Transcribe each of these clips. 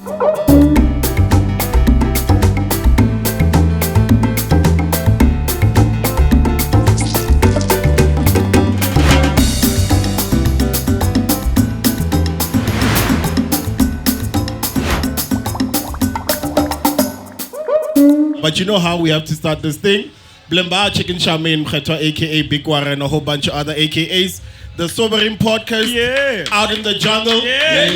But you know how we have to start this thing? Blemba Chicken Charmaine Mkhetwa, aka Big Wara, and a whole bunch of other AKAs. The Sobering Podcast. Yeah. Out in the jungle. Yeah.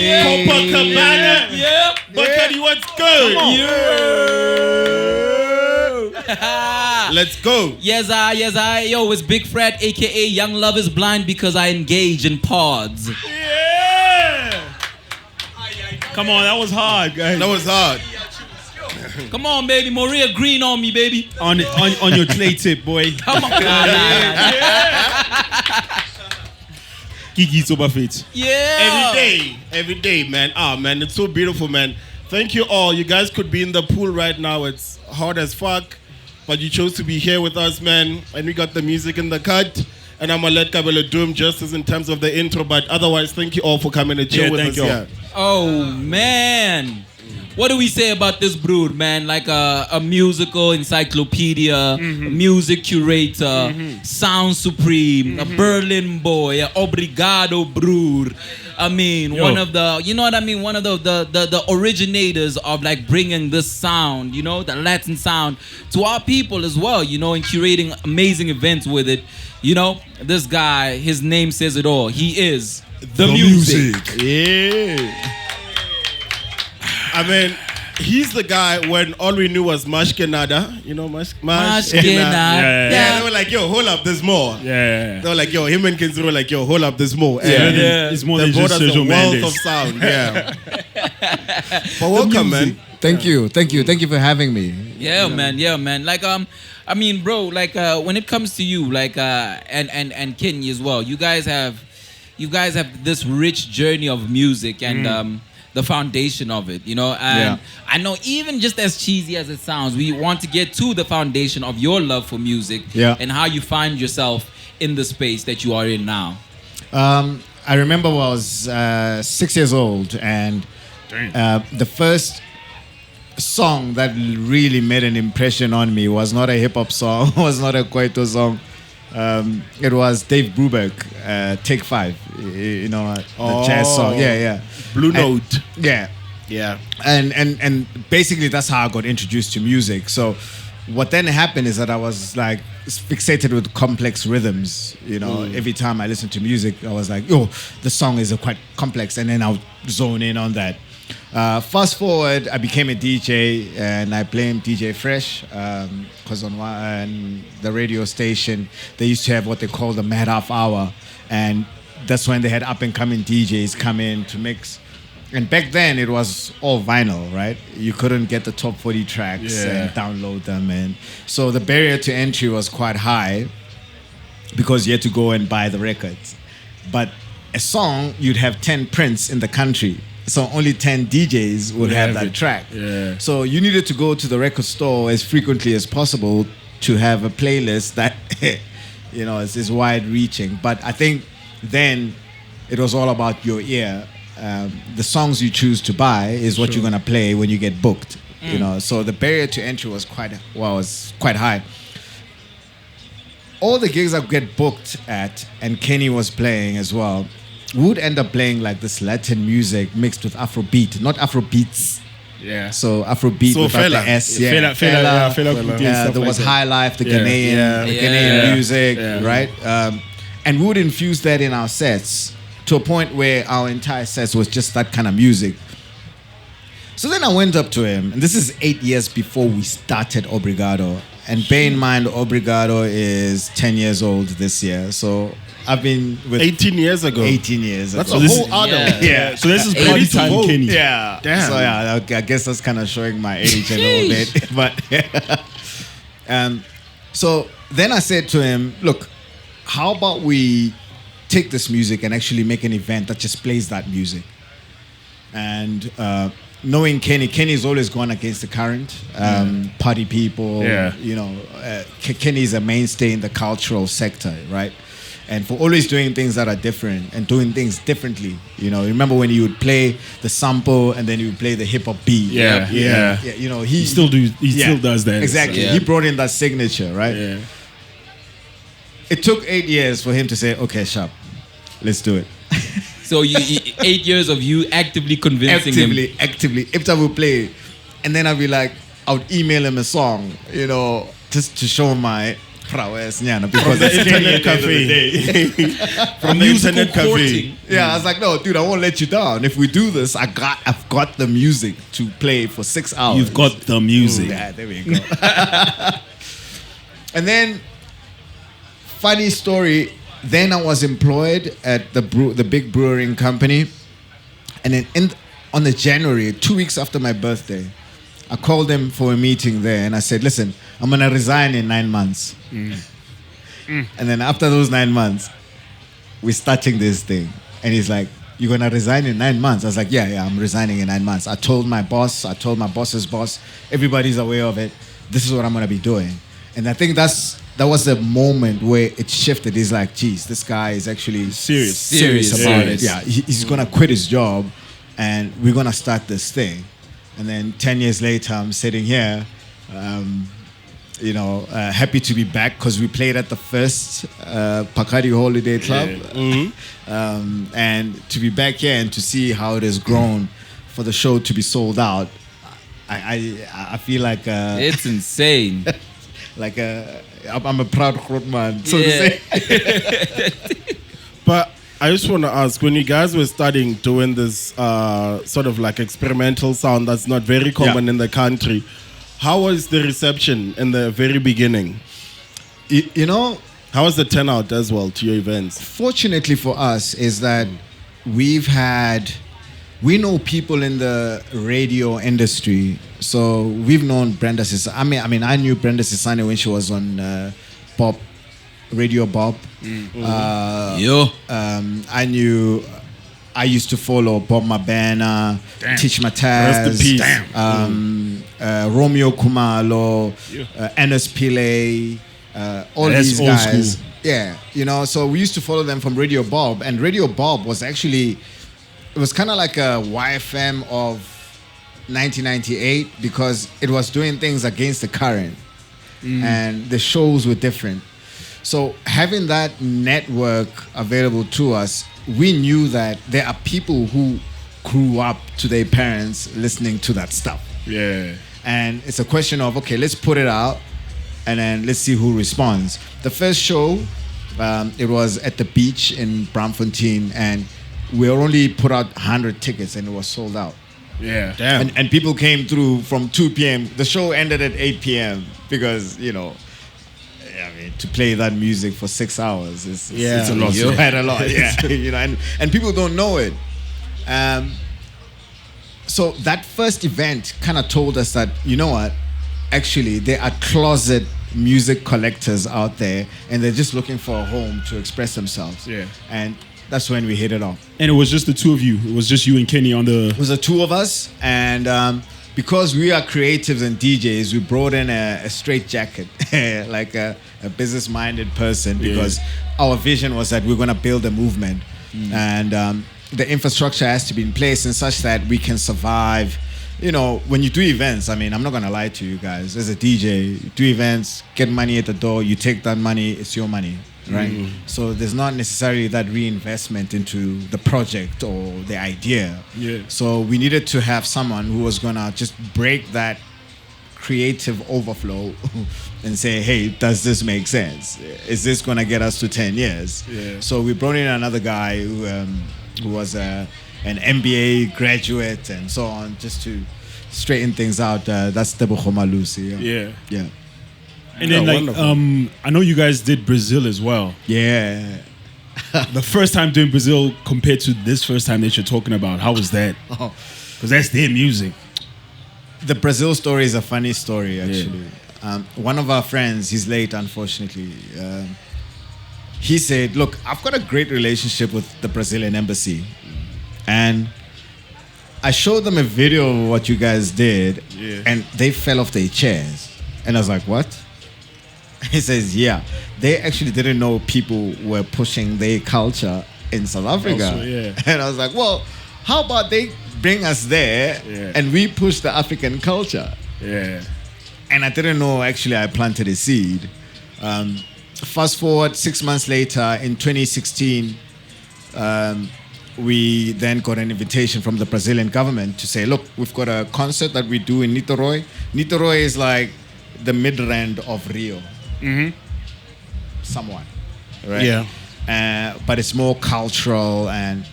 Copacabana. Yeah. Bacardi, what's good? Yeah. Let's go. Yes, I. Yo, it's Big Fred, aka Young Love is Blind because I engage in pods. Yeah. Come on, that was hard, guys. That was hard. Come on, baby. Maria Green on me, baby. On your clay tip, boy. Come on. Kiki sober fit. Yeah. Every day, man. Ah, man, it's so beautiful, man. Thank you all. You guys could be in the pool right now. It's hot as fuck, but you chose to be here with us, man. And we got the music in the cut. And I'm gonna let Kabelo do him justice in terms of the intro, but otherwise, thank you all for coming to chill with us here. Oh, man. What do we say about this brood, man? Like a musical encyclopedia, a music curator, sound supreme, a Berlin boy, a Obrigado brood. I mean, one of the, you know what I mean? One of the originators of like bringing this sound, you know, the Latin sound to our people as well, you know, and curating amazing events with it. You know, this guy, his name says it all. He is The Muzik. Yeah. I mean, he's the guy when all we knew was Mashkenada. You know, Mashkenada. Yeah, they were like, yo, hold up, there's more. Yeah. They were like, yo, him and Kenzo were like, yo, hold up, there's more. And it's more than just a Sergio wealth Mendes. of sound. Yeah. But welcome, man. Thank you for having me. Yeah, man. Like, I mean, bro, like, when it comes to you, like, and Kenny as well, you guys have this rich journey of music and the foundation of it, you know. And I know, even just as cheesy as it sounds, we want to get to the foundation of your love for music and how you find yourself in the space that you are in now. I remember when I was 6 years old, and the first song that really made an impression on me was not a hip-hop song, was not a Kwaito song. It was Dave Brubeck, Take 5, you know, the jazz song. Yeah. Blue Note. Yeah. And basically that's how I got introduced to music. So what then happened is that I was like fixated with complex rhythms. You know, every time I listened to music, I was like, yo, the song is quite complex, and then I'll zone in on that. Fast forward, I became a DJ, and I blamed DJ Fresh because on the radio station they used to have what they call the Mad Half Hour, and that's when they had up and coming DJs come in to mix. And back then it was all vinyl, right? You couldn't get the top 40 tracks and download them, and so the barrier to entry was quite high because you had to go and buy the records. But a song, you'd have 10 prints in the country. So only 10 DJs would have that track. Yeah. So you needed to go to the record store as frequently as possible to have a playlist that, you know, is wide reaching. But I think then it was all about your ear. The songs you choose to buy is what you're going to play when you get booked. You know, so the barrier to entry was quite high. All the gigs I get booked at, and Kenny was playing as well, would end up playing like this Latin music mixed with Afrobeat, not Afrobeats. Yeah. So Afrobeat without fella. the S. Fela. There was High Life, the Ghanaian music, right? And we would infuse that in our sets to a point where our entire sets was just that kind of music. So then I went up to him, and this is 8 years before we started Obrigado. And bear in mind, Obrigado is 10 years old this year. So I've been with 18 years ago. 18 years That's ago. a whole other. Yeah. So this is party time, Kenny. Yeah. Damn. So yeah, I guess that's kind of showing my age a little bit. But so then I said to him, look, how about we take this music and actually make an event that just plays that music? And knowing Kenny's always gone against the current. Party people, you know, Kenny's a mainstay in the cultural sector, right? and for always doing things that are different and doing things differently. You know, remember when you would play the sample and then you would play the hip hop beat? Yeah. You know, he Still does that. Exactly. Yeah. He brought in that signature, right? Yeah. It took 8 years for him to say, "Okay, sharp, let's do it." So 8 years of you actively convincing him. Actively. Every time we play, and then I'd be like, I would email him a song, you know, just to show my prowess, because the that's internet cafe. From the internet cafe. courting. Yeah, I was like, no, dude, I won't let you down. If we do this, I've got the music to play for 6 hours. You've got the music. Yeah, there we go. And then, funny story. Then I was employed at the big brewing company, and then on the January, 2 weeks after my birthday, I called him for a meeting there, and I said, "Listen, I'm gonna resign in 9 months." And then after those 9 months, we're starting this thing, and he's like, "You're gonna resign in 9 months?" I was like, "Yeah, I'm resigning in 9 months." I told my boss, I told my boss's boss, everybody's aware of it. This is what I'm gonna be doing, and I think that was the moment where it shifted. He's like, geez, this guy is actually serious about it. Yeah, he's going to quit his job and we're going to start this thing. And then 10 years later, I'm sitting here, happy to be back because we played at the first Bacardi Holiday Club. And to be back here and to see how it has grown for the show to be sold out, I feel like... It's insane. Like I'm a proud man, so to say. But I just want to ask, when you guys were starting doing this sort of like experimental sound that's not very common in the country, how was the reception in the very beginning? You know, how was the turnout as well to your events? Fortunately for us is that we know people in the radio industry. So we've known Brenda Sisani. I knew Brenda Sisani when she was on Radio Bob. I used to follow Bob Mabana, Teach Mataz, Rest in peace. Romeo Kumalo, Enes Pillay, all That's these old guys. school. Yeah, you know, so we used to follow them from Radio Bob, and Radio Bob was actually, it was kind of like a YFM of 1998 because it was doing things against the current and the shows were different. So having that network available to us, we knew that there are people who grew up to their parents listening to that stuff. Yeah. And it's a question of, okay, let's put it out and then let's see who responds. The first show, it was at the beach in Braamfontein, and we only put out 100 tickets and it was sold out. Yeah. Damn. And people came through from 2 p.m. The show ended at 8 p.m. because, to play that music for 6 hours it's a lot. It's quite a lot. Yeah. And people don't know it. So that first event kind of told us that, you know what, actually there are closet music collectors out there and they're just looking for a home to express themselves. Yeah. And that's when we hit it off. And it was just the two of you. It was just you and Kenny on the... It was the two of us, and because we are creatives and DJs, we brought in a straight jacket, like a business-minded person, because our vision was that we're going to build a movement, and the infrastructure has to be in place and such that we can survive. You know, when you do events, I'm not going to lie to you guys. As a DJ, you do events, get money at the door, you take that money, it's your money. Right, so there's not necessarily that reinvestment into the project or the idea. Yeah. So we needed to have someone who was gonna just break that creative overflow and say, "Hey, does this make sense? Is this gonna get us to 10 years?" Yeah. So we brought in another guy who was an MBA graduate and so on, just to straighten things out. That's Tebogo Malusi. Yeah. And then, wonderful. I know you guys did Brazil as well. Yeah. The first time doing Brazil compared to this first time that you're talking about, how was that? Because that's their music. The Brazil story is a funny story, actually. One of our friends, he's late, unfortunately. He said, "Look, I've got a great relationship with the Brazilian embassy. And I showed them a video of what you guys did, and they fell off their chairs." And I was like, "What?" He says, yeah, they actually didn't know people were pushing their culture in South Africa. Also, yeah. And I was like, well, how about they bring us there and we push the African culture? Yeah. And I didn't know, actually, I planted a seed. Fast forward 6 months later, in 2016, we then got an invitation from the Brazilian government to say, look, we've got a concert that we do in Niterói. Niterói is like the mid-rand of Rio. Somewhat. Right? Yeah. But it's more cultural, and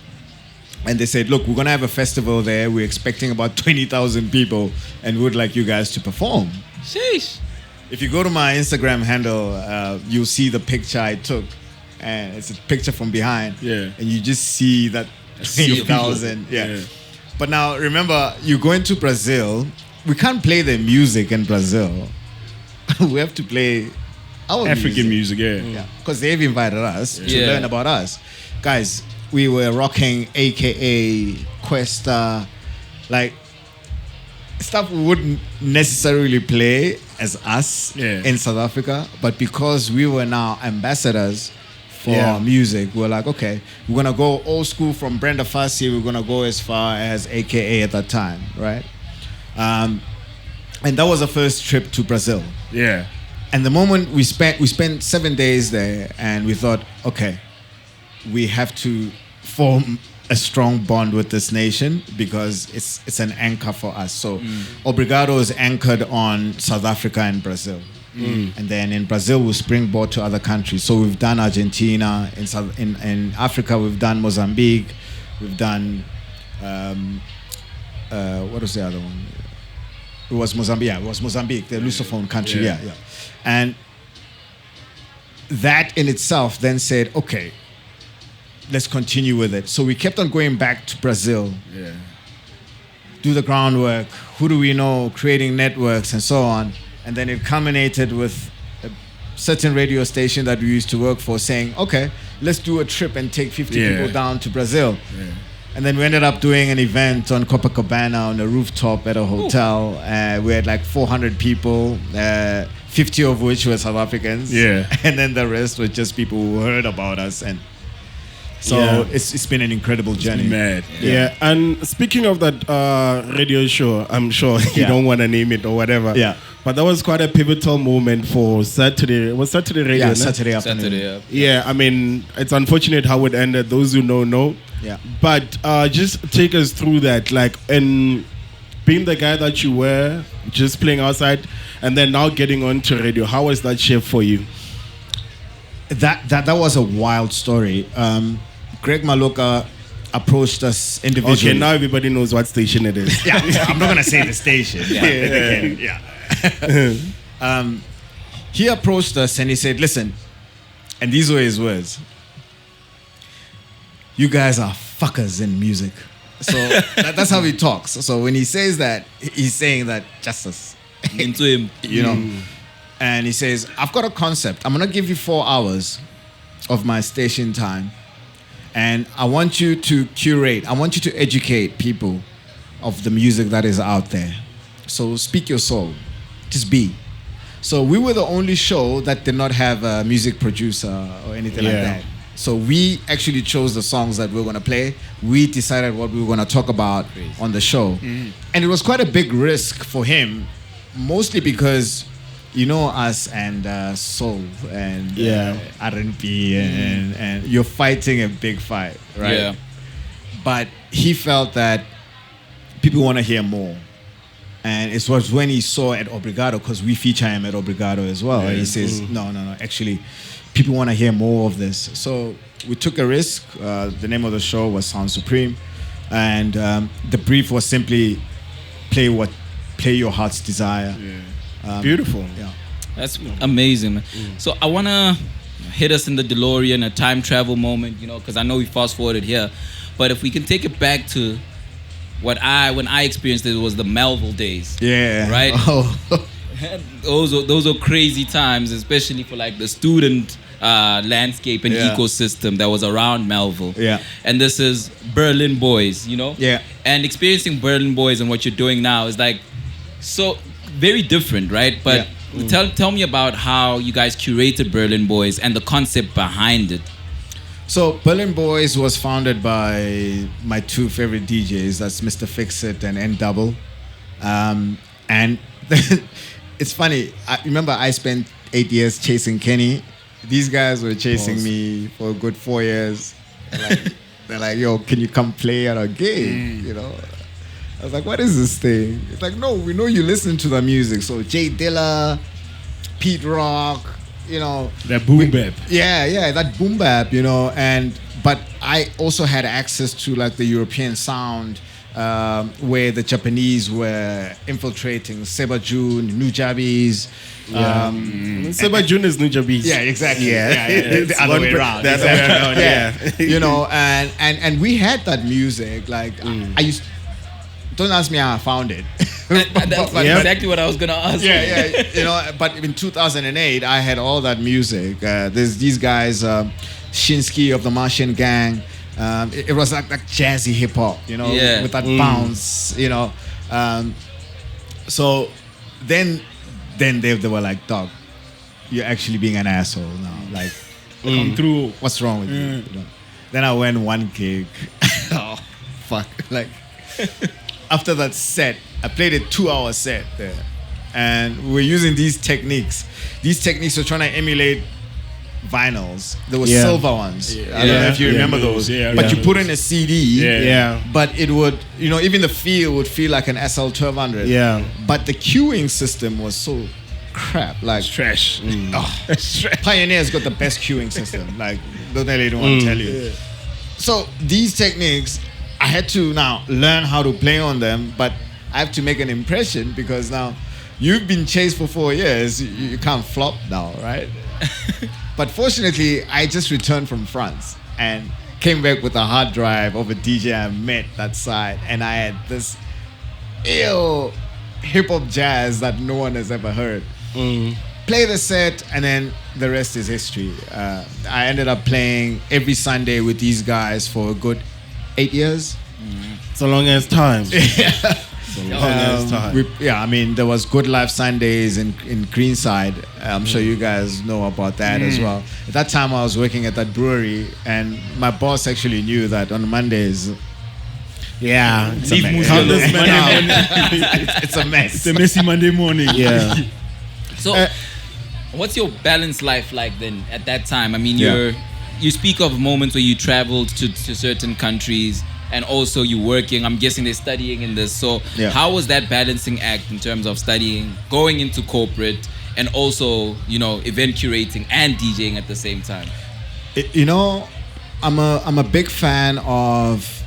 they said, look, we're going to have a festival there. We're expecting about 20,000 people, and we would like you guys to perform. Sheesh. If you go to my Instagram handle, you'll see the picture I took. And it's a picture from behind. Yeah. And you just see that sea of 20,000. Yeah. But now, remember, you go into Brazil. We can't play their music in Brazil. We have to play our African music, yeah. Yeah. Because they've invited us to Yeah. learn about us. Guys, we were rocking AKA, Questa, like stuff we wouldn't necessarily play as us in South Africa, but because we were now ambassadors for our music, we're like, okay, we're gonna go old school from Brenda Fassie, we're gonna go as far as AKA at that time, right? And that was the first trip to Brazil. Yeah. And the moment we spent 7 days there, and we thought, okay, we have to form a strong bond with this nation because it's an anchor for us. So Obrigado is anchored on South Africa and Brazil. And then in Brazil, we springboard to other countries. So we've done Argentina. In Africa, we've done Mozambique. We've done, what was the other one? It was Mozambique. Yeah, it was Mozambique, the Lusophone country. Yeah. And that in itself then said, okay, let's continue with it. So we kept on going back to Brazil. Yeah. Do the groundwork. Who do we know? Creating networks and so on. And then it culminated with a certain radio station that we used to work for saying, okay, let's do a trip and take 50 people down to Brazil. Yeah. And then we ended up doing an event on Copacabana on a rooftop at a hotel. We had like 400 people, 50 of which were South Africans. Yeah. And then the rest were just people who heard about us. And so it's been an incredible journey. Mad. Yeah. And speaking of that radio show, I'm sure you don't want to name it or whatever. Yeah. But that was quite a pivotal moment for Saturday. It was Saturday radio. Yeah, no? Saturday afternoon. Saturday, Yeah, I mean, it's unfortunate how it ended. Those who know. Yeah. But just take us through that, like, and being the guy that you were, just playing outside, and then now getting on to radio. How was that shift for you? That was a wild story. Greg Maloka approached us individually. Okay, now everybody knows what station it is. Yeah, I'm not gonna say the station. He approached us and he said, "Listen," and these were his words. "You guys are fuckers in music." So that's how he talks. So when he says that, he's saying that justice, Into him. you know. And he says, "I've got a concept. I'm gonna give you 4 hours of my station time, and I want you to curate. I want you to educate people of the music that is out there. So speak your soul. Just be." So we were the only show that did not have a music producer or anything like that. So we actually chose the songs that we were going to play. We decided what we were going to talk about on the show. And it was quite a big risk for him, mostly because you know us and soul and R&B and you're fighting a big fight, right? Yeah. But he felt that people want to hear more. And it was when he saw at Obrigado, because we feature him at Obrigado as well. And he says, no, actually, people want to hear more of this. So we took a risk. The name of the show was Sound Supreme. And the brief was simply play your heart's desire. Beautiful. Yeah. That's amazing, man. So I want to hit us in the DeLorean, a time travel moment, you know, because I know we fast forwarded here. But if we can take it back to when I experienced it was the Melville days. Yeah. Right? Oh. Those are crazy times, especially for like the student landscape and ecosystem that was around Melville. Yeah. And this is Berlin Boys, you know? Yeah. And experiencing Berlin Boys and what you're doing now is like so very different, right? But Tell me about how you guys curated Berlin Boys and the concept behind it. So Berlin Boys was founded by my two favorite DJs. That's Mr. Fix-It and N Double. And it's funny. I remember I spent 8 years chasing Kenny. These guys were chasing me for a good 4 years. They're like, yo, can you come play at our gig? You know. I was like, what is this thing? It's like, no, we know you listen to the music. So Jay Dilla, Pete Rock, you know. That boom bap. Yeah, that boom bap, you know. But I also had access to like the European sound where the Japanese were infiltrating Seba June, Nujabes. Seba June is Nujabes. Yeah, exactly. Yeah. The It's other one way per- around. the other way around, yeah. You know, and we had that music. Like I used. Don't ask me how I found it. That's exactly what I was gonna ask. Yeah. You know, but in 2008, I had all that music. There's these guys, Shinsky of the Martian Gang. It was like jazzy hip hop, you know, with that bounce, you know. So then they were like, dog, you're actually being an asshole now. Like, Come through. what's wrong with you? You know? Then I went one gig. Oh, fuck. Like, after that set, I played a 2-hour set there. And we're using these techniques. These techniques were trying to emulate vinyls. There were silver ones. I don't know if you remember those. Yeah, but you put in a CD. Yeah. But it would, you know, even the feel would feel like an SL1200. Yeah. But the queuing system was so crap. Like, Trash. oh, Pioneer's got the best queuing system. Like, don't really want to tell you. So these techniques, I had to now learn how to play on them, but I have to make an impression because now you've been chased for 4 years. You can't flop now, right? But fortunately, I just returned from France and came back with a hard drive of a DJ I met that side, and I had this ill hip-hop jazz that no one has ever heard. Play the set, and then the rest is history. I ended up playing every Sunday with these guys for a good 8 years. It's a long ass time. It's a long ass time. I mean, there was Good Life Sundays in Greenside. I'm sure you guys know about that as well. At that time, I was working at that brewery, and my boss actually knew that on Mondays. Yeah. Leave Muzi Count alone. this man out. It's a mess. It's a messy Monday morning. Yeah. So, what's your balanced life like then at that time? I mean, you speak of moments where you traveled to certain countries and also you working. I'm guessing they're studying in this. So, how was that balancing act in terms of studying, going into corporate, and also, you know, event curating and DJing at the same time? You know, I'm a big fan of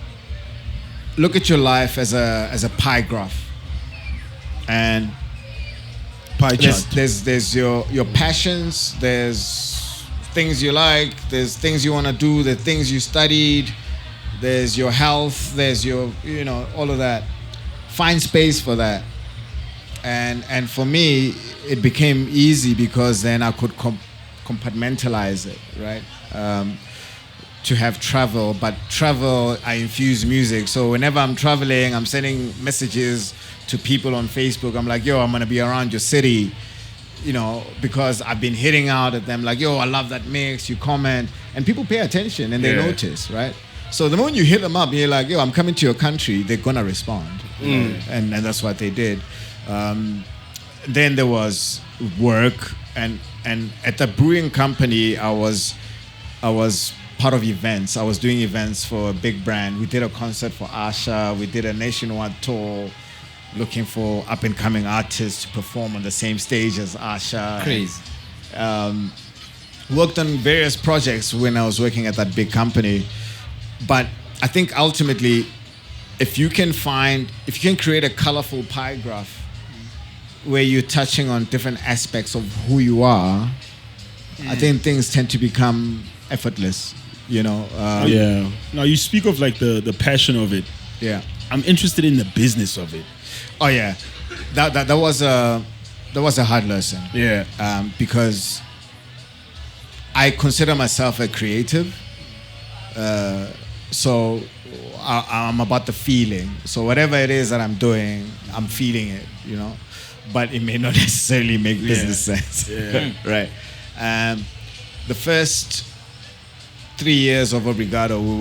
look at your life as a pie graph, and Pie chart. there's your passions, there's things you like, there's things you want to do, there's things you studied, there's your health, there's your, you know, all of that. Find space for that. And for me, it became easy because then I could compartmentalize it, right? To have travel, but travel, I infuse music. So whenever I'm traveling, I'm sending messages to people on Facebook. I'm like, yo, I'm gonna be around your city, you know, because I've been hitting out at them like, yo, I love that mix, you comment, and people pay attention and they notice, right? So the moment you hit them up and you're like, yo, I'm coming to your country, they're gonna respond. You know? And that's what they did. Then there was work, and at the brewing company, I was part of events. I was doing events for a big brand. We did a concert for Asha. We did a nationwide tour looking for up-and-coming artists to perform on the same stage as Asha. Crazy. Worked on various projects when I was working at that big company. But I think ultimately, if you can create a colorful pie graph where you're touching on different aspects of who you are, I think things tend to become effortless, you know. Now you speak of like the passion of it. Yeah. I'm interested in the business of it. Oh yeah, that was a hard lesson. Yeah. Because I consider myself a creative. So I'm about the feeling. So whatever it is that I'm doing, I'm feeling it, but it may not necessarily make business sense. Right. The first 3 years of Obrigado, we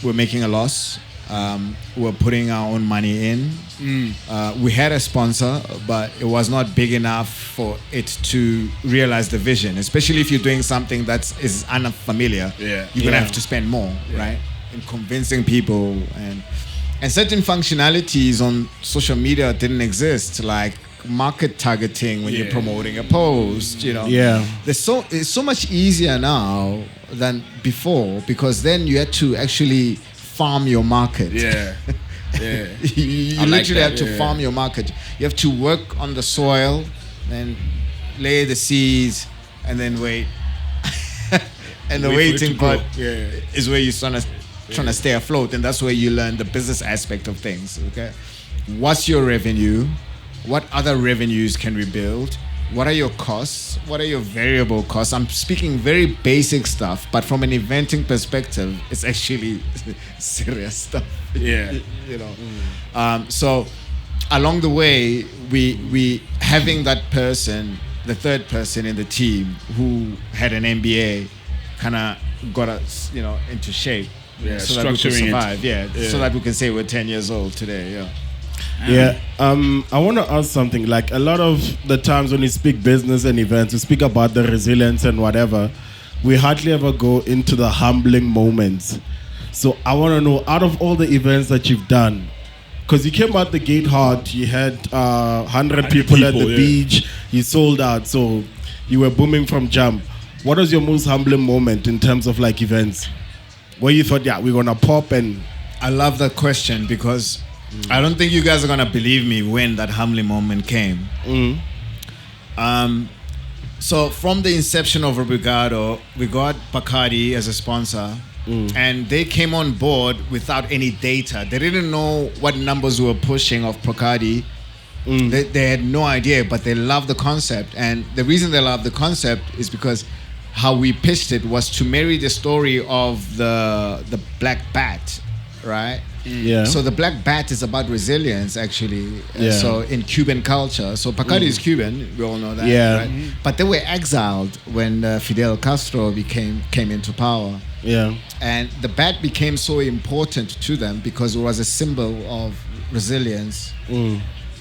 were making a loss. We were putting our own money in. We had a sponsor, but it was not big enough for it to realize the vision, especially if you're doing something that is unfamiliar. You're going to have to spend more, right? In convincing people. And certain functionalities on social media didn't exist, like market targeting when you're promoting a post, It's so much easier now than before, because then you had to actually farm your market. You literally have to farm your market. You have to work on the soil and lay the seeds and then wait. And the waiting part is where you're trying to stay afloat, and that's where you learn the business aspect of things. Okay, what's your revenue? What other revenues can we build? What are your costs? What are your variable costs? I'm speaking very basic stuff, but from an eventing perspective, it's actually serious stuff. So along the way, we having that person, the third person in the team who had an MBA, kind of got us, into shape. So that we could survive. So that we can say we're 10 years old today. I want to ask something. Like, a lot of the times when we speak business and events, we speak about the resilience and whatever. We hardly ever go into the humbling moments. So I want to know, out of all the events that you've done, because you came out the gate hard, you had 100 people at the beach, you sold out, so you were booming from jump. What was your most humbling moment in terms of like events, where you thought, we're gonna pop? And I love that question, because I don't think you guys are gonna believe me when that humbling moment came. So from the inception of Obrigado, we got Bacardi as a sponsor, and they came on board without any data. They didn't know what numbers we were pushing of Bacardi. They had no idea, but they loved the concept. And the reason they loved the concept is because how we pitched it was to marry the story of the black bat, right? So the black bat is about resilience, actually. So in Cuban culture, so Bacardi is Cuban, we all know that, right? But they were exiled when Fidel Castro came into power. And the bat became so important to them because it was a symbol of resilience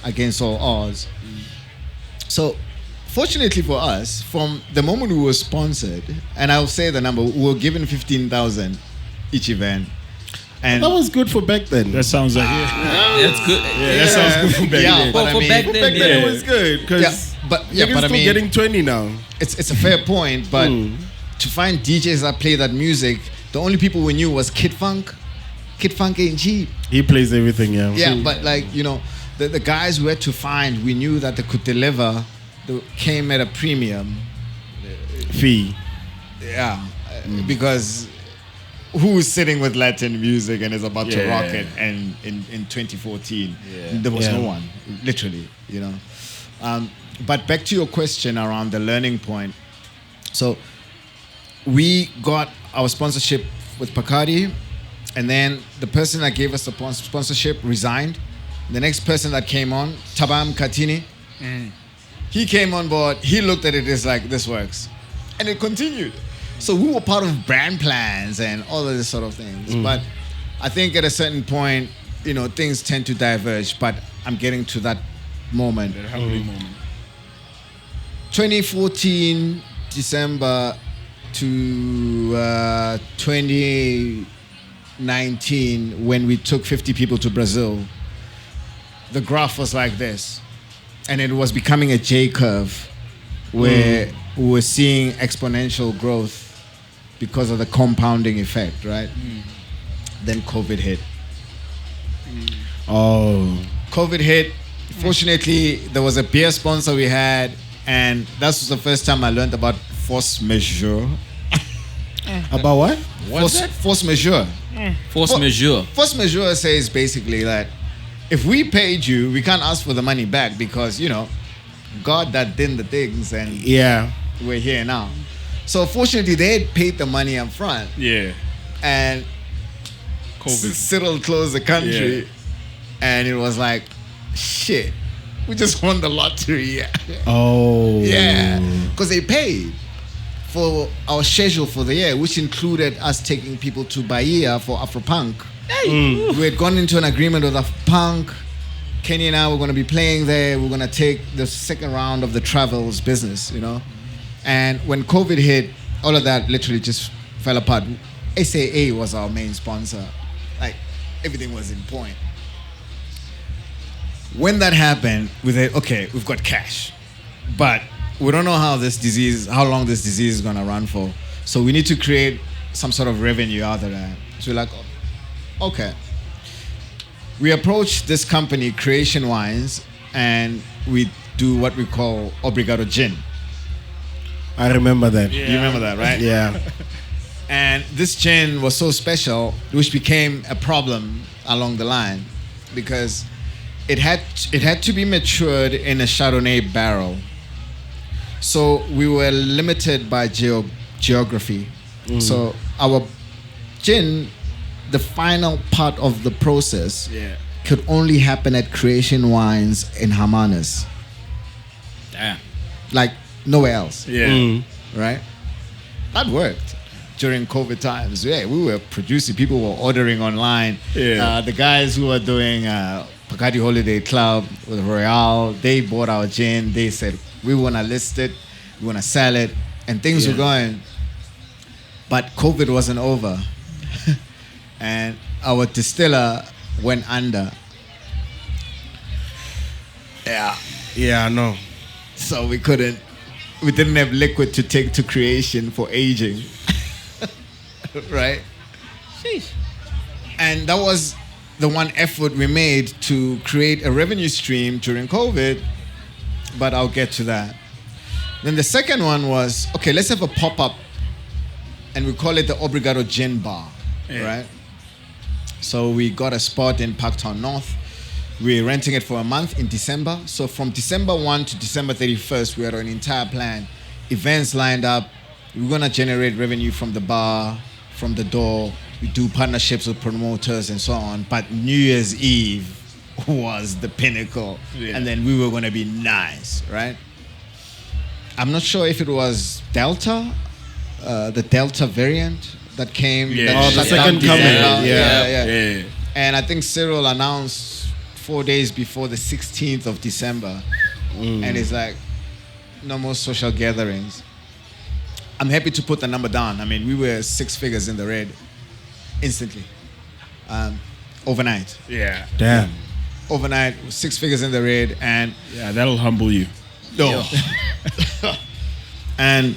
against all odds. So fortunately for us, from the moment we were sponsored, and I'll say the number, we were given 15,000 each event. And that was good for back then. That sounds like That's good. that sounds good for back then. But for back then, it was good, because you're still getting 20 now. It's a fair point, but to find DJs that play that music, the only people we knew was Kid Funk. Kid Funk ain't cheap. He plays everything, But the guys we had to find, we knew that they could deliver. They came at a premium fee. Because who's sitting with Latin music and is about to rock it? And in 2014, there was no one, literally, But back to your question around the learning point. So we got our sponsorship with Bacardi, and then the person that gave us the sponsorship resigned. The next person that came on, Tabam Katini, he came on board. He looked at it as like, this works. And it continued. So we were part of brand plans and all of this sort of things. But I think at a certain point, things tend to diverge. But I'm getting to that moment. That humbling moment. 2014, December to 2019, when we took 50 people to Brazil, the graph was like this. And it was becoming a J curve where we were seeing exponential growth because of the compounding effect, right? Then COVID hit. COVID hit. Fortunately, there was a beer sponsor we had, and that was the first time I learned about force majeure. About what? Force majeure. Force majeure. Force majeure says basically that if we paid you, we can't ask for the money back because, God that did the things and we're here now. So fortunately, they had paid the money up front. Yeah. And COVID. Cyril closed the country, Yeah. and it was like, shit, we just won the lottery. Oh. Yeah, because they paid for our schedule for the year, which included us taking people to Bahia for Afropunk. We had gone into an agreement with Afropunk. Kenny and I were going to be playing there. We're going to take the second round of the travels business, you know. And when COVID hit, all of that literally just fell apart. SAA was our main sponsor. Like, everything was in point. When that happened, we said, okay, we've got cash, but we don't know how long this disease is gonna run for. So we need to create some sort of revenue out of that. So we're like, okay. We approached this company, Creation Wines, and we do what we call Obrigado Gin. I remember that. You remember that, right? Yeah. And this gin was so special, which became a problem along the line, because it had to be matured in a Chardonnay barrel. So we were limited by geography. So our gin, the final part of the process, could only happen at Creation Wines in Hermanus. Damn. Like nowhere else. Yeah. Right? That worked during COVID times. Yeah, we were producing, people were ordering online. Yeah. The guys who were doing Bacardi Holiday Club with Royale, they bought our gin. They said, we want to list it, we want to sell it, and things were going. But COVID wasn't over. And our distiller went under. Yeah. Yeah, I know. So we didn't have liquid to take to Creation for aging. Right? Sheesh. And that was the one effort we made to create a revenue stream during COVID, but I'll get to that. Then the second one was, okay, let's have a pop-up, and we call it the Obrigado Gin Bar, right? So we got a spot in Parktown North. We're renting it for a month in December. So from December 1 to December 31st, we had an entire plan. Events lined up. We're going to generate revenue from the bar, from the door. We do partnerships with promoters and so on. But New Year's Eve was the pinnacle. Yeah. And then we were going to be nice, right? I'm not sure if it was Delta, the Delta variant that came. Yeah. That Oh, the shut down second coming. December. Yeah. Yeah. And I think Cyril announced 4 days before the 16th of December. And it's like, no more social gatherings. I'm happy to put the number down. I mean, we were 6 figures in the red instantly. Overnight. Yeah. Damn. Overnight, 6 figures in the red. And Yeah, that'll humble you. no. And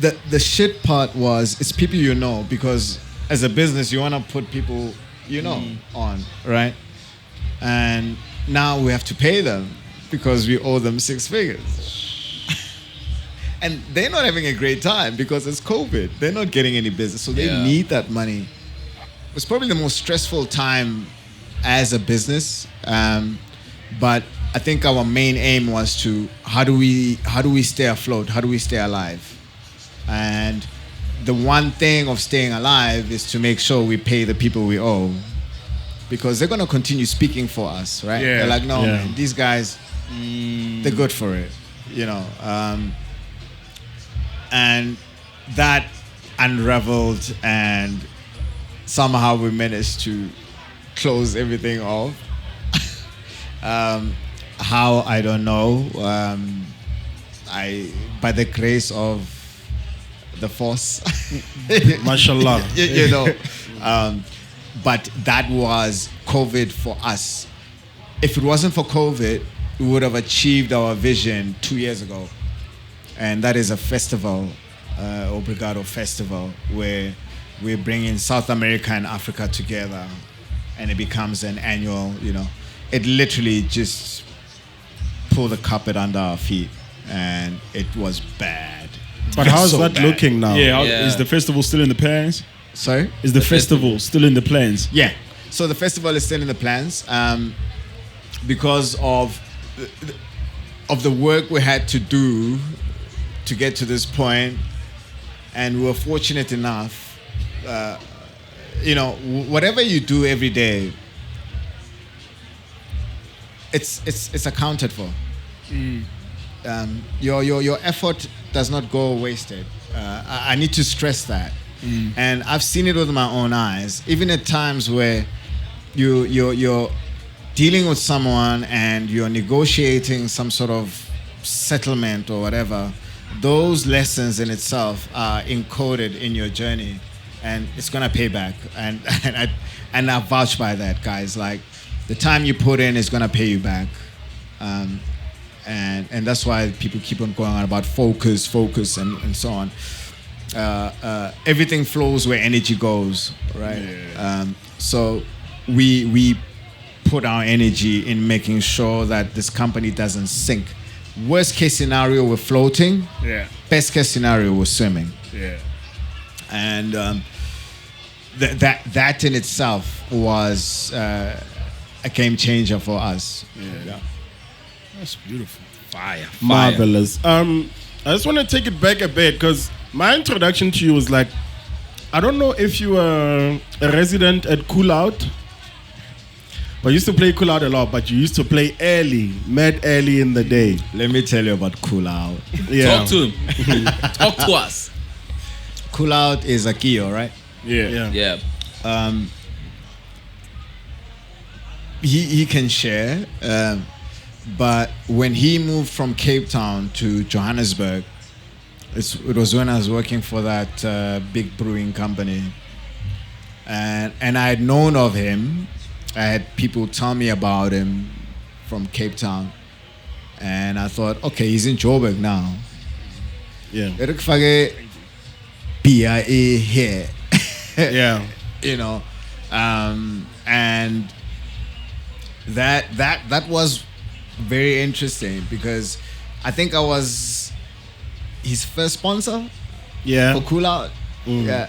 the shit part was, it's people you know, because as a business, you want to put people you know on, right? And now we have to pay them because we owe them 6 figures. And they're not having a great time because it's COVID. They're not getting any business, so they need that money. It's probably the most stressful time as a business, but I think our main aim was to how do we stay afloat? How do we stay alive? And the one thing of staying alive is to make sure we pay the people we owe, because they're gonna continue speaking for us, right? Yeah. They're like, no, Yeah. man, these guys, they're good for it, you know. And that unraveled, and somehow we managed to close everything off. How, I don't know. By the grace of the force, Mashallah. you know. But that was COVID for us. If it wasn't for COVID, we would have achieved our vision 2 years ago. And that is a festival, Obrigado Festival, where we're bringing South America and Africa together, and it becomes an annual, you know. It literally just pulled the carpet under our feet, and it was bad. But how's So that bad. looking now? Yeah. Yeah. Is the festival still in the plans? Sorry? Is the festival still in the plans? Yeah. So the festival is still in the plans, because of the work we had to do to get to this point, and we were fortunate enough. whatever you do every day, it's accounted for. Your effort does not go wasted. I need to stress that, and I've seen it with my own eyes. Even at times where you're dealing with someone and you're negotiating some sort of settlement or whatever, those lessons in itself are encoded in your journey, and it's gonna pay back. And I vouch by that, guys. Like, the time you put in is gonna pay you back, and that's why people keep on going on about focus, and so on. Everything flows where energy goes, right? Yeah. So we put our energy in making sure that this company doesn't sink. Worst case scenario, we're floating. Yeah. Best case scenario, we're swimming. Yeah. And that in itself was a game changer for us. Yeah. That's beautiful. Fire. Marvelous. I just want to take it back a bit, because my introduction to you was like, I don't know if you were a resident at Kool Out, but you used to play Kool Out a lot, but you used to play mad early in the day. Let me tell you about Kool Out. Yeah. Talk to him. Talk to us. Kool Out is Akio, right? Yeah. Yeah. He can share, but when he moved from Cape Town to Johannesburg, it was when I was working for that big brewing company, and I had known of him. I had people tell me about him from Cape Town, and I thought, okay, he's in Joburg now. Yeah. Eric Fage, BIA here. Yeah. And that was very interesting, because I think I was his first sponsor for Kool Out. Yeah.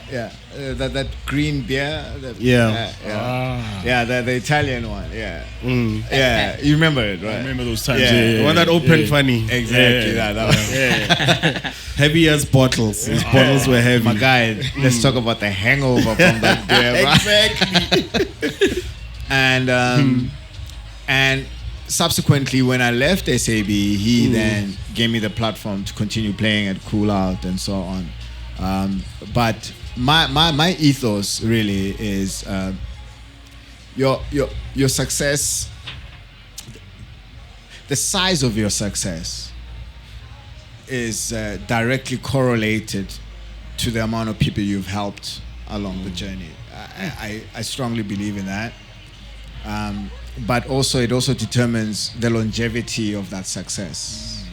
That green beer. Yeah. The Italian one. Yeah. Yeah, you remember it, right? I remember those times. Yeah. The one that opened funny. Exactly. Yeah. That one. Heavy as bottles. His bottles were heavy. My guy, let's talk about the hangover from that beer. Exactly. And subsequently, when I left SAB, he then gave me the platform to continue playing at Kool Out and so on. But my ethos really is your success, the size of your success is directly correlated to the amount of people you've helped along the journey. I strongly believe in that. But also, it also determines the longevity of that success.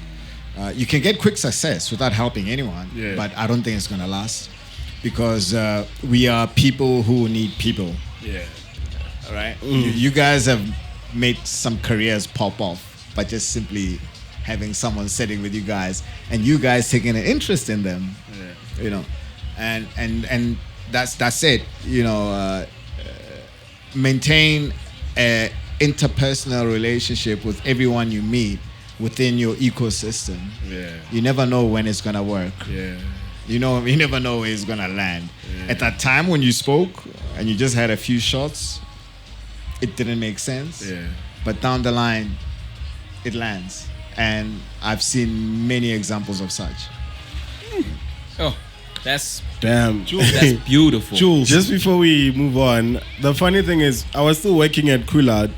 You can get quick success without helping anyone, but I don't think it's going to last, because we are people who need people. Yeah. All right? You guys have made some careers pop off by just simply having someone sitting with you guys and you guys taking an interest in them. Yeah. And that's it. Maintain a interpersonal relationship with everyone you meet within your ecosystem. Yeah. You never know when it's gonna work. Yeah. You never know where it's gonna land. Yeah. At that time when you spoke and you just had a few shots, it didn't make sense. Yeah. But down the line, it lands. And I've seen many examples of such. Oh, that's Damn. that's beautiful. Jules. Just before we move on, the funny thing is, I was still working at Kool Out.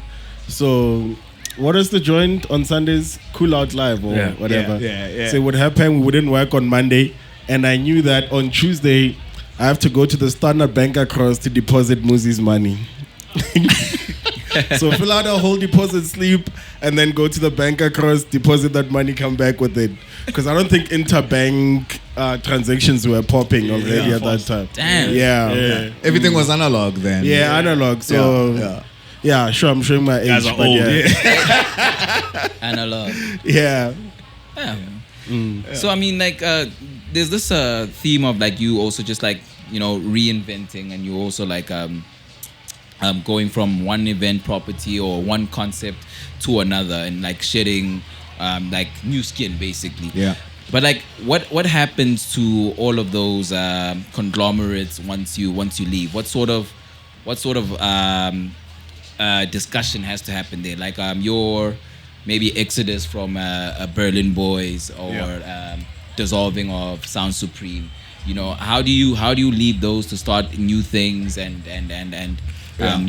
So, what is the joint on Sundays? Kool Out Live or whatever. Yeah. So, it would happen, we wouldn't work on Monday. And I knew that on Tuesday, I have to go to the Standard Bank across to deposit Muzi's money. So, fill out a whole deposit slip and then go to the bank across, deposit that money, come back with it. Because I don't think interbank transactions were popping already at that time. Damn. Yeah. Everything was analog then. Yeah, analog. So, yeah, sure, I'm showing my age. Guys are but old. yeah. Analog. Yeah. Yeah. So I mean, like, there's this theme of like you also just like reinventing, and you also like going from one event property or one concept to another, and like shedding like new skin basically. Yeah. But like, what happens to all of those conglomerates once you leave? What sort of what sort of discussion has to happen there? Like your maybe exodus from Berlin Boys or dissolving of Sound Supreme. You know, how do you leave those to start new things and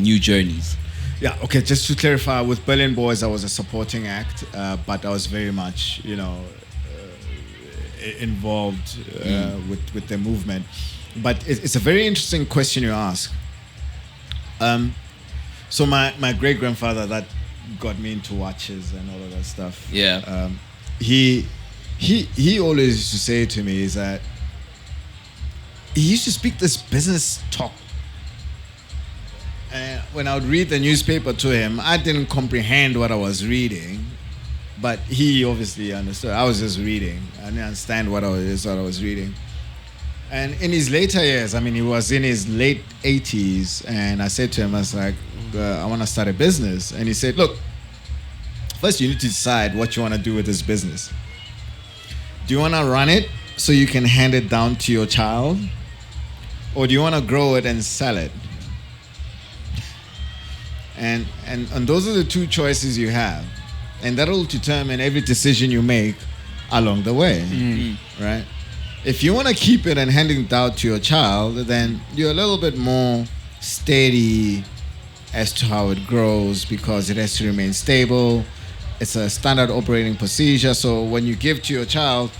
new journeys? Yeah, okay, just to clarify, with Berlin Boys, I was a supporting act, but I was very much, involved with the movement. But it's a very interesting question you ask. So my great-grandfather that got me into watches and all of that stuff. Yeah. He always used to say to me is that he used to speak this business talk. And when I would read the newspaper to him, I didn't comprehend what I was reading, but he obviously understood. I was just reading. I didn't understand what I was reading. And in his later years, I mean, he was in his late 80s, and I said to him, I was like, I want to start a business. And he said, look, first you need to decide what you want to do with this business. Do you want to run it so you can hand it down to your child? Or do you want to grow it and sell it? And those are the two choices you have. And that will determine every decision you make along the way, right? If you want to keep it and hand it out to your child, then you're a little bit more steady as to how it grows because it has to remain stable. It's a standard operating procedure. So when you give to your child,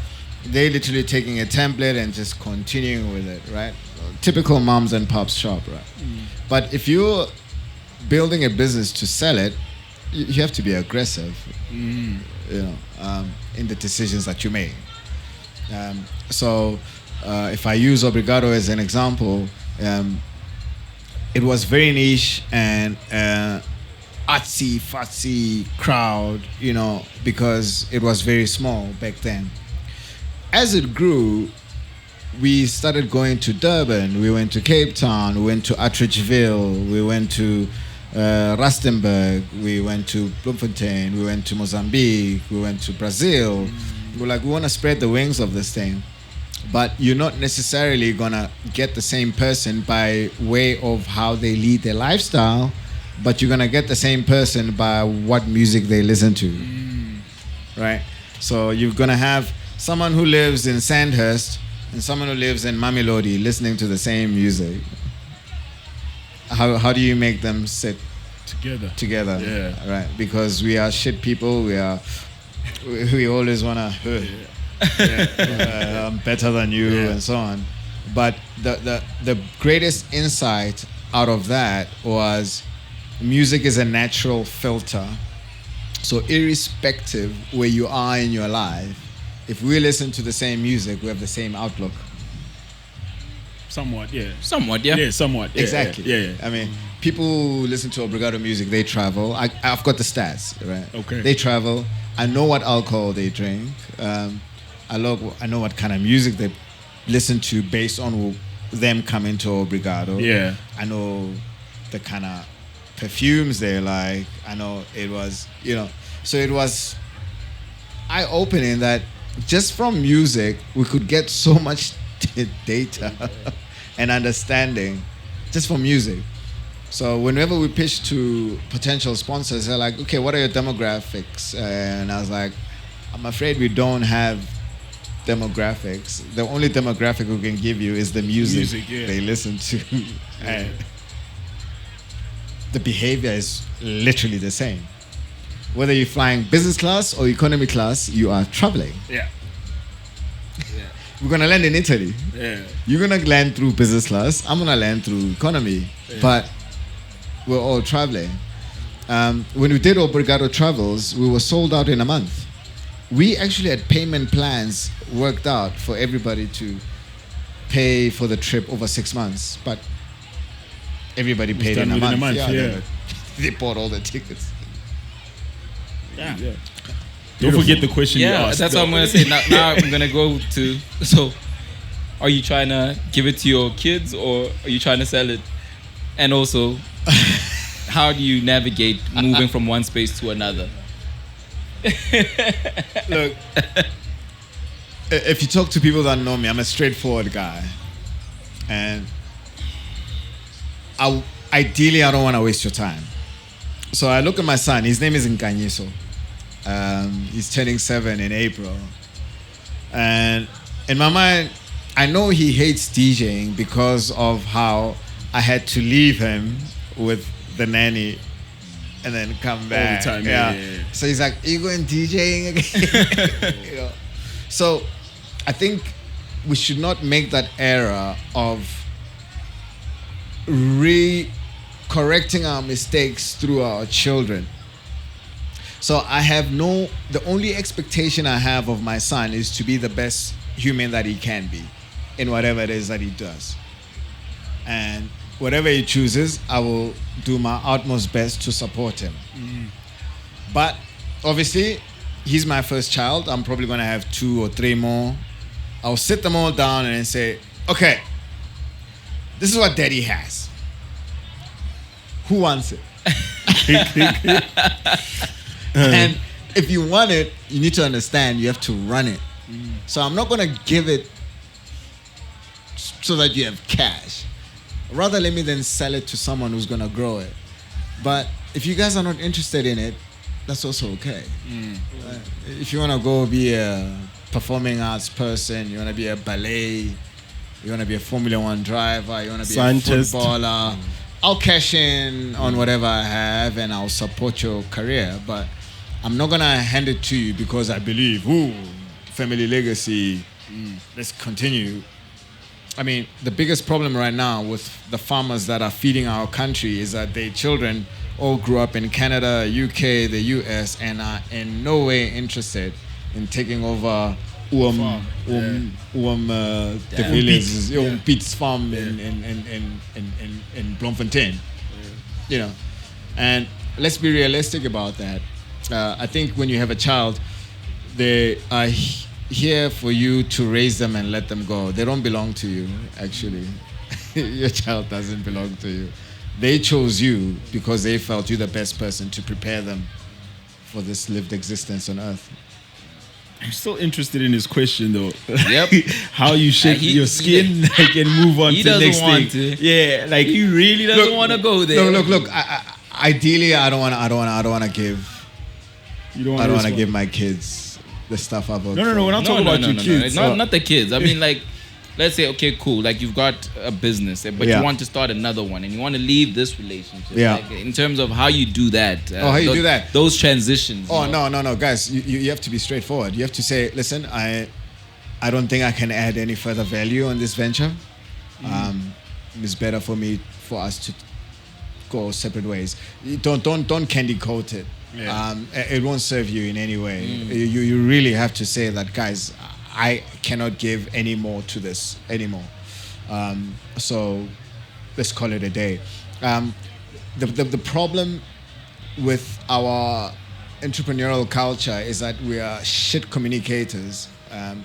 they're literally taking a template and just continuing with it, right? Typical moms and pops shop, right? But if you're building a business to sell it, you have to be aggressive, in the decisions that you make. So if I use Obrigado as an example, it was very niche and artsy-fartsy crowd, because it was very small back then. As it grew, we started going to Durban, we went to Cape Town, we went to Atteridgeville, we went to Rustenburg, we went to Bloemfontein, we went to Mozambique, we went to Brazil. We're like, we want to spread the wings of this thing. But you're not necessarily going to get the same person by way of how they lead their lifestyle, but you're going to get the same person by what music they listen to. Right? So you're going to have someone who lives in Sandhurst and someone who lives in Mamelodi listening to the same music. How do you make them sit together? Yeah. Right? Because we are shit people. We always want to, I'm better than you and so on. But the greatest insight out of that was music is a natural filter. So irrespective where you are in your life, if we listen to the same music, we have the same outlook. Somewhat, yeah. Yeah, somewhat. Yeah, exactly. Yeah. I mean, people who listen to Obrigado music, they travel. I've got the stats, right? Okay. They travel. I know what alcohol they drink. I know what kind of music they listen to based on them coming to Obrigado. Yeah. I know the kind of perfumes they like. I know it was, so it was eye-opening that just from music, we could get so much data and understanding just from music. So whenever we pitch to potential sponsors, they're like, okay, what are your demographics? And I was like, I'm afraid we don't have demographics. The only demographic we can give you is the music they listen to. And the behavior is literally the same. Whether you're flying business class or economy class, you are traveling. Yeah. We're going to land in Italy. Yeah. You're going to land through business class. I'm going to land through economy. Yeah. But we're all traveling. When we did Obrigado Travels, we were sold out in a month. We actually had payment plans worked out for everybody to pay for the trip over 6 months. But everybody paid in a month. Yeah. They bought all the tickets. Yeah. Don't forget the question you asked. That's what I'm going to say. Now I'm going to go to... So, are you trying to give it to your kids or are you trying to sell it? And also, how do you navigate moving from one space to another? Look, if you talk to people that know me, I'm a straightforward guy. And ideally, I don't want to waste your time. So I look at my son. His name is Nkanyiso. He's turning 7 in April. And in my mind, I know he hates DJing because of how I had to leave him with the nanny and then come back. All the time, yeah. So he's like, "Are you going DJing again?" You know? So I think we should not make that error of correcting our mistakes through our children. So the only expectation I have of my son is to be the best human that he can be in whatever it is that he does. And whatever he chooses, I will do my utmost best to support him. But obviously, he's my first child. I'm probably going to have 2 or 3 more. I'll sit them all down and say, okay, this is what daddy has. Who wants it? And if you want it, you need to understand you have to run it. So I'm not going to give it so that you have cash. Rather, let me then sell it to someone who's going to grow it. But if you guys are not interested in it, that's also okay. If you want to go be a performing arts person, you want to be a ballet, you want to be a Formula 1 driver, you want to be Scientist. a footballer, I'll cash in on whatever I have and I'll support your career. But I'm not going to hand it to you because I believe, family legacy, let's continue. I mean, the biggest problem right now with the farmers that are feeding our country is that their children all grew up in Canada, UK, the US, and are in no way interested in taking over the village, Piet's farm in Bloemfontein. You know, and let's be realistic about that. I think when you have a child, they are here for you to raise them and let them go. They don't belong to you, actually. Your child doesn't belong to you. They chose you because they felt you're the best person to prepare them for this lived existence on earth. I'm still interested in his question though. Yep. How you shake your skin and move on to the next thing. To. Yeah, like He really doesn't want to go there. Look. Ideally, I don't want to give. You don't I don't want want to give my kids the stuff I've worked No. for. We're not talking about your kids. Not the kids. I mean, like, let's say, okay, cool. Like, you've got a business, but you want to start another one, and you want to leave this relationship. Yeah. Like, in terms of how you do that. How you do that? Those transitions. Oh, no, guys. You have to be straightforward. You have to say, listen, I don't think I can add any further value on this venture. It's better for us to go separate ways. Don't candy coat it. Yeah. It won't serve you in any way. You really have to say that, guys, I cannot give any more to this anymore. So let's call it a day. The problem with our entrepreneurial culture is that we are shit communicators, and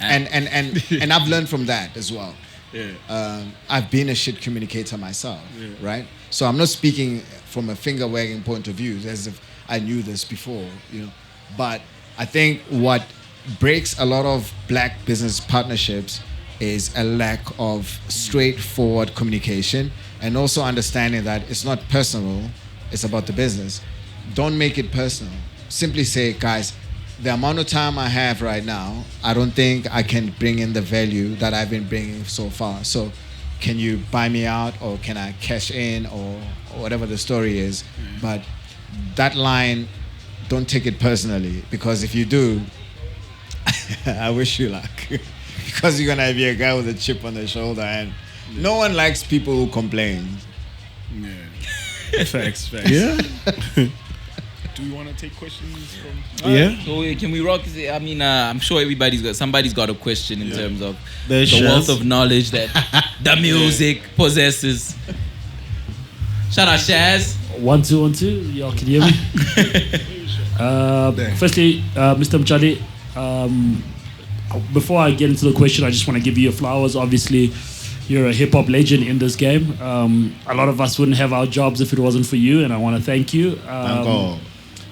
I've learned from that as well. Yeah. I've been a shit communicator myself, right? So I'm not speaking from a finger wagging point of view as if I knew this before, But I think what breaks a lot of black business partnerships is a lack of straightforward communication and also understanding that it's not personal, it's about the business. Don't make it personal. Simply say, guys, the amount of time I have right now, I don't think I can bring in the value that I've been bringing so far. So can you buy me out, or can I cash in, or whatever the story is? But that line, don't take it personally, because if you do, I wish you luck. Because you're going to be a guy with a chip on the shoulder, and no one likes people who complain. Yeah. Facts. Yeah. Do you want to take questions from? Yeah. So can we rock? I mean, I'm sure somebody's got a question in terms of There's the Shaz. wealth of knowledge that the music possesses. Shout out Shaz. 1 2 1 2. Y'all can hear me. Firstly, Mr. Mchali, before I get into the question, I just want to give you your flowers. Obviously, you're a hip hop legend in this game. A lot of us wouldn't have our jobs if it wasn't for you, and I want to thank you.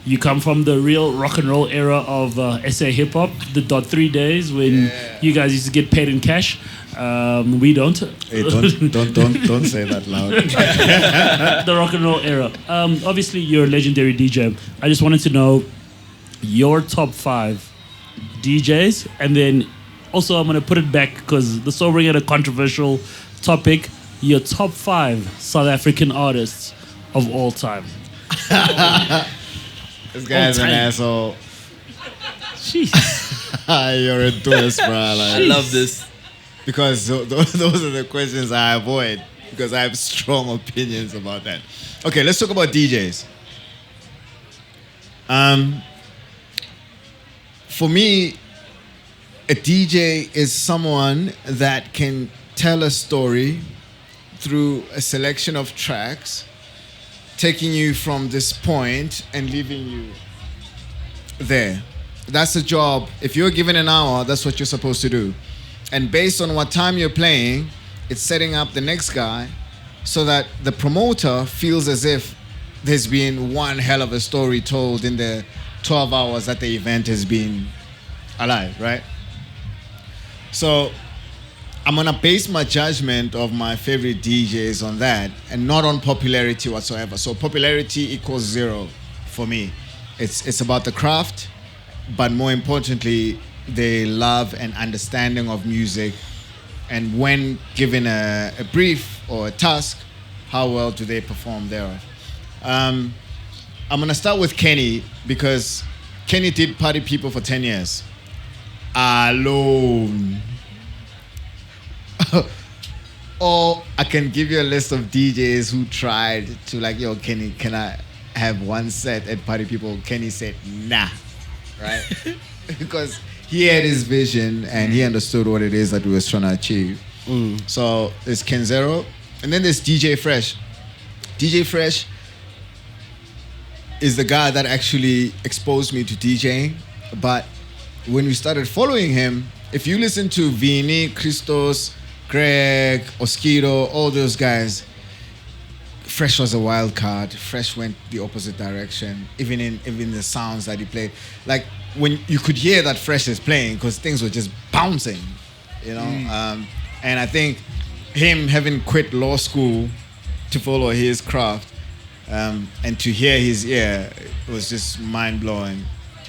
You come from the real rock and roll era of SA hip hop, the .3 days when you guys used to get paid in cash. We don't. Hey, don't say that loud. The rock and roll era. Obviously, you're a legendary DJ. I just wanted to know your top 5 DJs, and then also I'm gonna put it back because the Sobering had a controversial topic. Your top 5 South African artists of all time. This guy's an asshole. Jeez. You're a twist, bro. I love this. Because those are the questions I avoid because I have strong opinions about that. Okay, let's talk about DJs. For me, a DJ is someone that can tell a story through a selection of tracks, taking you from this point and leaving you there. That's the job. If you're given an hour, that's what you're supposed to do. And based on what time you're playing, it's setting up the next guy so that the promoter feels as if there's been one hell of a story told in the 12 hours that the event has been alive, right? So I'm gonna base my judgment of my favorite DJs on that and not on popularity whatsoever. So popularity equals 0 for me. It's about the craft, but more importantly, the love and understanding of music, and when given a brief or a task, how well do they perform thereof. I'm gonna start with Kenny because Kenny did Party People for 10 years. Alone. Or I can give you a list of DJs who tried to like, yo, Kenny, can I have one set at Party People? Kenny said, nah, right? Because he had his vision and he understood what it is that we was trying to achieve. So there's Ken Zero, and then there's DJ Fresh. DJ Fresh is the guy that actually exposed me to DJing. But when we started following him, if you listen to Vini, Christos, Greg, Oskido, all those guys, Fresh was a wild card. Fresh went the opposite direction, even in the sounds that he played. Like when you could hear that Fresh is playing because things were just bouncing, you know. And I think him having quit law school to follow his craft and to hear his ear was just mind blowing.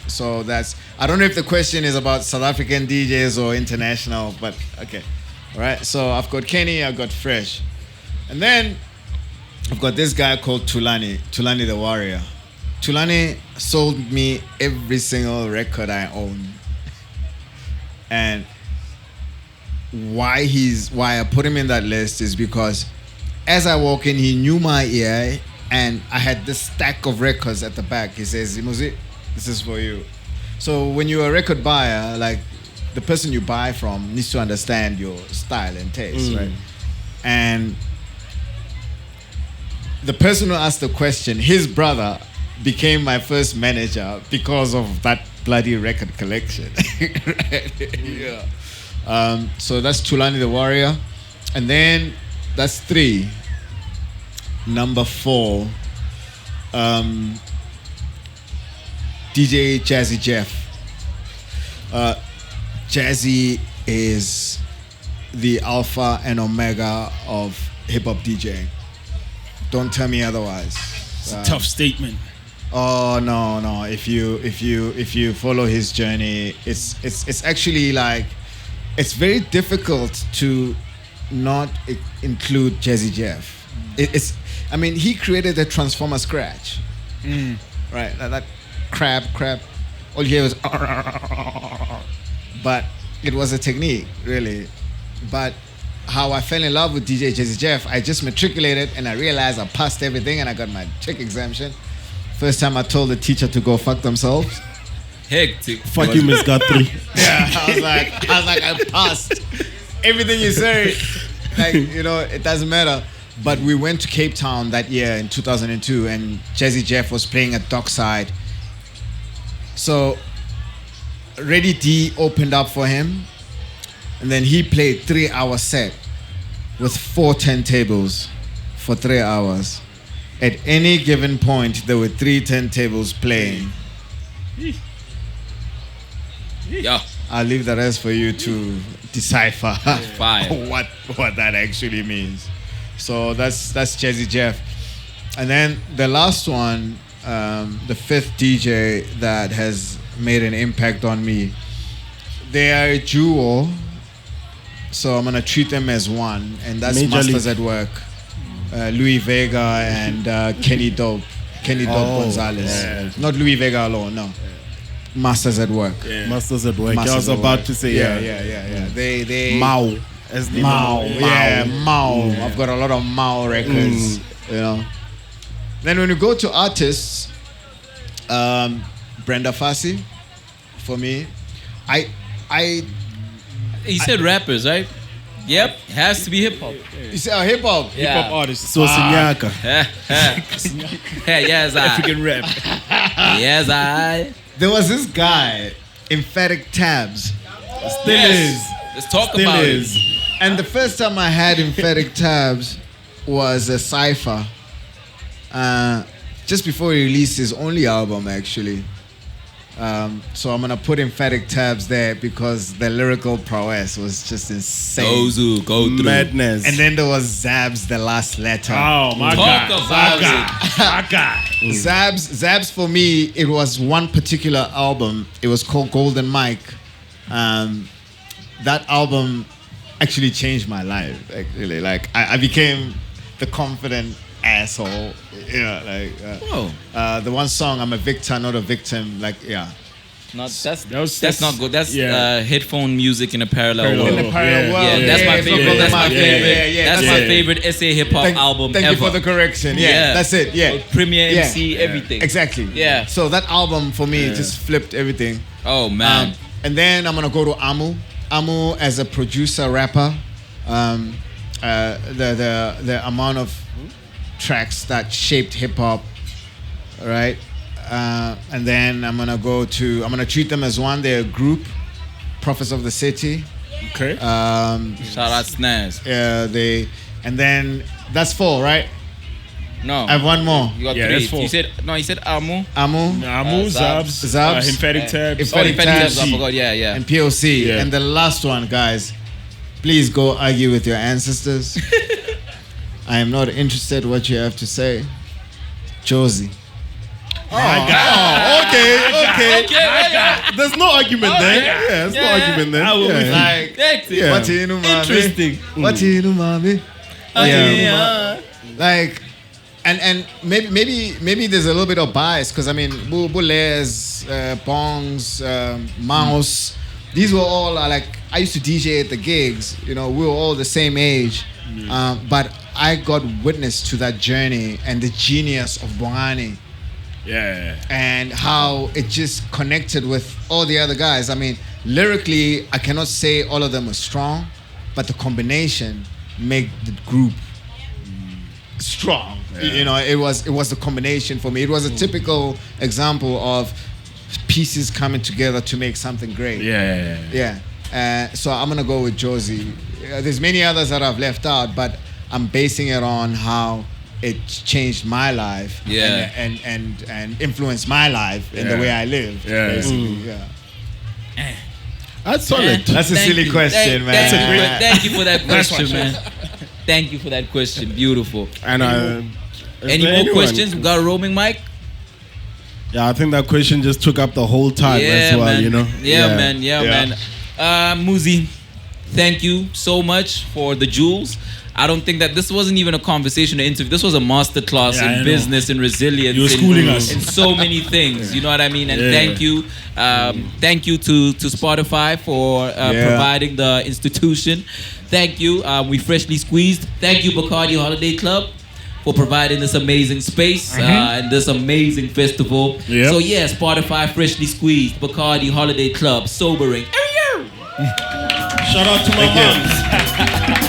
So I don't know if the question is about South African DJs or international, but okay. All right, so I've got Kenny, I've got Fresh. And then I've got this guy called Tulani the Warrior. Tulani sold me every single record I own. And why I put him in that list is because as I walk in, he knew my ear, and I had this stack of records at the back. He says, Muzik, this is for you. So when you're a record buyer, like the person you buy from needs to understand your style and taste, right? And the person who asked the question, his brother became my first manager because of that bloody record collection. Yeah. So that's Tulani the Warrior. And then that's 3. Number 4, DJ Jazzy Jeff. Jazzy is the alpha and omega of hip-hop DJing. Don't tell me otherwise. It's a tough statement. Oh no! If you follow his journey, it's actually like it's very difficult to not include Jazzy Jeff. I mean, he created the Transformer scratch, right? That crap. All you hear was, but it was a technique, really. But how I fell in love with DJ Jazzy Jeff, I just matriculated and I realized I passed everything and I got my check exemption. First time I told the teacher to go fuck themselves. Hectic. Fuck you, Miss Guthrie. Yeah, I was like, I passed. Everything you say, like, you know, it doesn't matter. But we went to Cape Town that year in 2002 and Jazzy Jeff was playing at Dockside. So Ready D opened up for him. And then he played 3-hour set with 4 turntables for 3 hours. At any given point, there were 3 turntables playing. Yeah. I'll leave the rest for you to decipher Fire. what that actually means. So that's Jazzy Jeff. And then the last one, the fifth DJ that has made an impact on me. They are a duo, so I'm gonna treat them as one, and that's Major Masters League. at Work. Louis Vega and Kenny Dope Gonzalez. yeah. Not Louis Vega alone, no. Masters at Work. Masters at Work. I Masters was at about Work. to say, Yeah. They Mao. As they Mao. know. Yeah, Mao. I've got a lot of Mao records, you know. Then when you go to artists, Brenda Fassie, for me, He said rappers, right? Yep, has to be hip hop. you say hip hop. Yeah. Hip hop artists. So Sinyaka. Yes, I. African rap. Yes, I. There was this guy, Emphatic Tabs, Still is. Let's talk Still about is. it. and the first time I had Emphatic Tabs was a cipher. Just before he released his only album, actually. So I'm gonna put Emphatic Tabs there because the lyrical prowess was just insane. Go through. Madness. And then there was Zab's The Last Letter. Oh my Talk God. about My God. Zab's for me, it was one particular album. It was called Golden Mike. That album actually changed my life. Actually, like I became the confident asshole. Whoa. The one song, I'm a victor, not a victim. Like, yeah. That's not good. That's yeah. headphone music in a parallel world. In the parallel world. Yeah, that's my it's not favorite. Golden That's my Mike. favorite. That's my it. favorite SA hip hop album Thank ever. you for the correction. Yeah, that's it. Yeah. Premier Yeah. MC, everything. Exactly. Yeah. So that album for me just flipped everything. Oh man. And then I'm gonna go to Amu. Amu as a producer rapper. The amount of tracks that shaped hip hop. Right. And then I'm gonna treat them as one. They're a group. Prophets of the City. Okay. Shout out Snaz. And then that's 4, right? No. I have one more. You got Yeah, 3. that's 4. You said Amu, Amu, Zabs. Zabs, Emphatic Tabs. Emphatic Tabs. I forgot. Yeah. and POC. Yeah. And the last one, guys, please go argue with your ancestors. I am not interested what you have to say. Josie. Okay. There's no argument there. Yeah, there's no argument there. I will be Like, That's it. Yeah. what you know, mommy? Interesting. What you know, mommy? Yeah. Like, and maybe there's a little bit of bias because I mean, Bules, Pongs, Mouse, these were all like I used to DJ at the gigs. You know, we were all the same age, but I got witness to that journey and the genius of Bongani. Yeah. And how it just connected with all the other guys. I mean, lyrically, I cannot say all of them were strong, but the combination made the group strong. Yeah. You know, it was the combination for me. It was a typical example of pieces coming together to make something great. Yeah. So I'm gonna go with Josie. There's many others that I've left out, but I'm basing it on how it changed my life and influenced my life in the way I live. Yeah. Basically. That's solid. That's a silly question, man. That's a great. Thank you for that question, man. Thank you for that question. Beautiful. And Any more questions? We got a roaming mic. Yeah, I think that question just took up the whole time as well. Man. You know. Yeah, man. Muzi, thank you so much for the jewels. I don't think that this wasn't even a conversation or interview. This was a masterclass in business and resilience. You were schooling us. In so many things. You know what I mean? And thank you. Thank you to Spotify for providing the institution. Thank you. We freshly squeezed. Thank you, Bacardi Holiday Club, for providing this amazing space and this amazing festival. Yep. So yeah, Spotify, freshly squeezed, Bacardi Holiday Club, Sobering. Shout out to my moms.